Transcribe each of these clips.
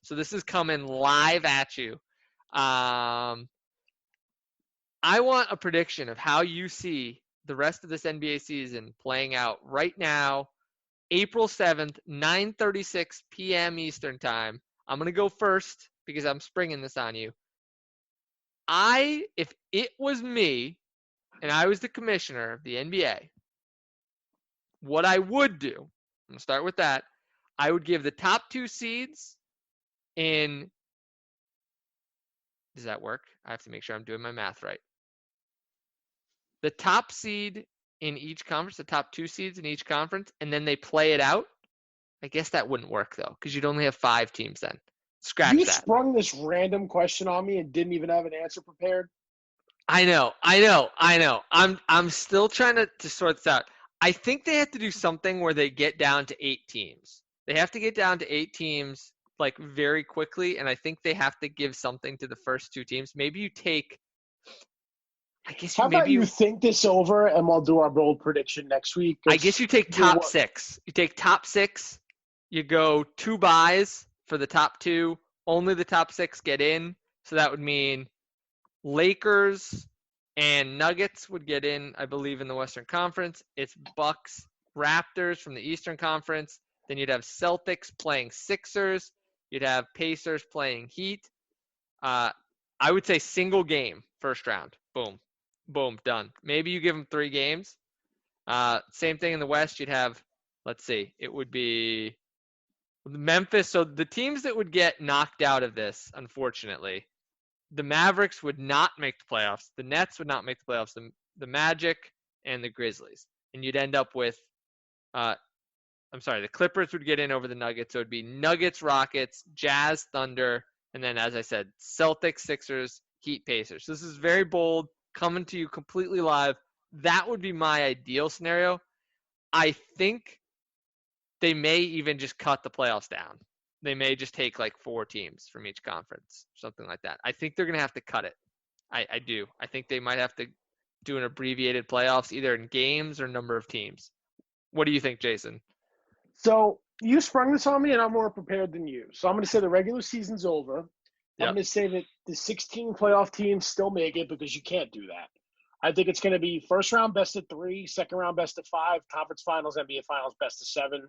So this is coming live at you. I want a prediction of how you see the rest of this NBA season playing out right now, April 7th, 9:36 p.m. Eastern Time. I'm going to go first because I'm springing this on you. If it was me and I was the commissioner of the NBA, what I would do, I'm going to start with that. I would give the top 2 seeds in, does that work? I have to make sure I'm doing my math right. The top seed in each conference, the top 2 seeds in each conference, and then they play it out. I guess that wouldn't work though, because you'd only have 5 teams then. Scratch You that. sprung this random question on me and didn't even have an answer prepared. I know. I'm still trying to sort this out. I think they have to do something where they get down to 8 teams. They have to get down to 8 teams like very quickly, and I think they have to give something to the first 2 teams. Maybe you take. I guess you How about you think this over and we'll do our bold prediction next week? I guess you take top 6. You take top 6. You go 2 buys for the top 2. Only the top 6 get in. So that would mean Lakers and Nuggets would get in, I believe, in the Western Conference. It's Bucks, Raptors from the Eastern Conference. Then you'd have Celtics playing Sixers. You'd have Pacers playing Heat. I would say single game first round. Boom. Boom. Done. Maybe you give them 3 games. Same thing in the West. You'd have, let's see, it would be Memphis. So the teams that would get knocked out of this, unfortunately, the Mavericks would not make the playoffs. The Nets would not make the playoffs. The Magic and the Grizzlies. And you'd end up with, the Clippers would get in over the Nuggets. So it would be Nuggets, Rockets, Jazz, Thunder, and then, as I said, Celtics, Sixers, Heat, Pacers. This is very bold, coming to you completely live. That would be my ideal scenario. I think they may even just cut the playoffs down. They may just take like 4 teams from each conference, something like that. I think they're going to have to cut it. I do. I think they might have to do an abbreviated playoffs, either in games or number of teams. What do you think, Jason? So you sprung this on me, and I'm more prepared than you. So I'm going to say the regular season's over. I'm going to say that the 16 playoff teams still make it because you can't do that. I think it's going to be first round best of 3, second round best of 5, conference finals, NBA finals best of 7,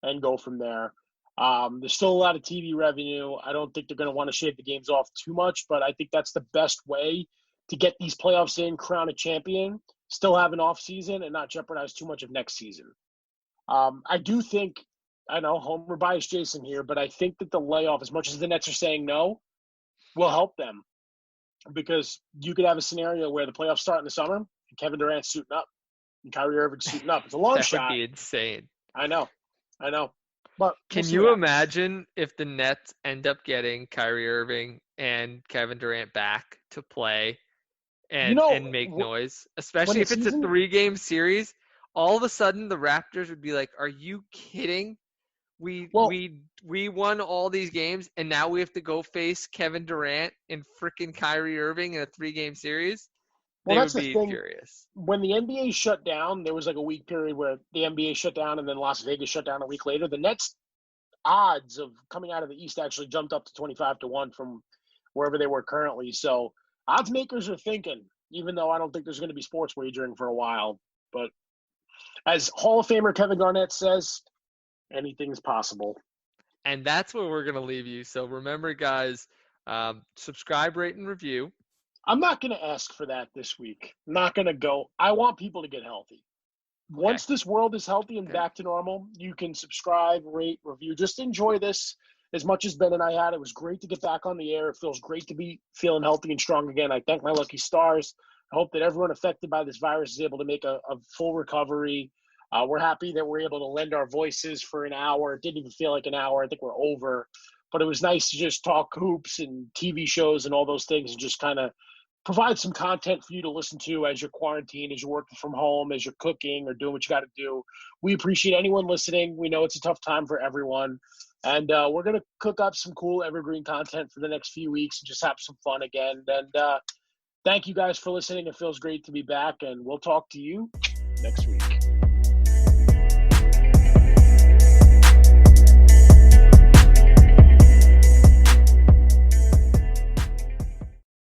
and go from there. There's still a lot of TV revenue. I don't think they're going to want to shave the games off too much, but I think that's the best way to get these playoffs in, crown a champion, still have an off season, and not jeopardize too much of next season. I do think, I know, homer bias Jason here, but I think that the layoff, as much as the Nets are saying no, will help them, because you could have a scenario where the playoffs start in the summer and Kevin Durant's suiting up and Kyrie Irving's suiting up. It's a long shot. That would be insane. I know. But can you imagine if the Nets end up getting Kyrie Irving and Kevin Durant back to play and make noise, especially if it's a 3-game series? All of a sudden, the Raptors would be like, "Are you kidding? We won all these games, and now we have to go face Kevin Durant and freaking Kyrie Irving in a 3-game series." They would be furious. When the NBA shut down, there was like a week period where the NBA shut down and then Las Vegas shut down a week later. The Nets' odds of coming out of the East actually jumped up to 25-1 from wherever they were currently. So odds makers are thinking, even though I don't think there's going to be sports wagering for a while. But as Hall of Famer Kevin Garnett says, anything's possible. And that's where we're going to leave you. So remember, guys, subscribe, rate, and review. I'm not going to ask for that this week. I'm not going to go. I want people to get healthy. Once this world is healthy and back to normal, you can subscribe, rate, review. Just enjoy this as much as Ben and I had. It was great to get back on the air. It feels great to be feeling healthy and strong again. I thank my lucky stars. I hope that everyone affected by this virus is able to make a full recovery. We're happy that we're able to lend our voices for an hour. It didn't even feel like an hour. I think we're over. But it was nice to just talk hoops and TV shows and all those things and just kind of provide some content for you to listen to as you're quarantined, as you're working from home, as you're cooking or doing what you got to do. We appreciate anyone listening. We know it's a tough time for everyone. And we're going to cook up some cool evergreen content for the next few weeks and just have some fun again. And thank you guys for listening. It feels great to be back, and we'll talk to you next week.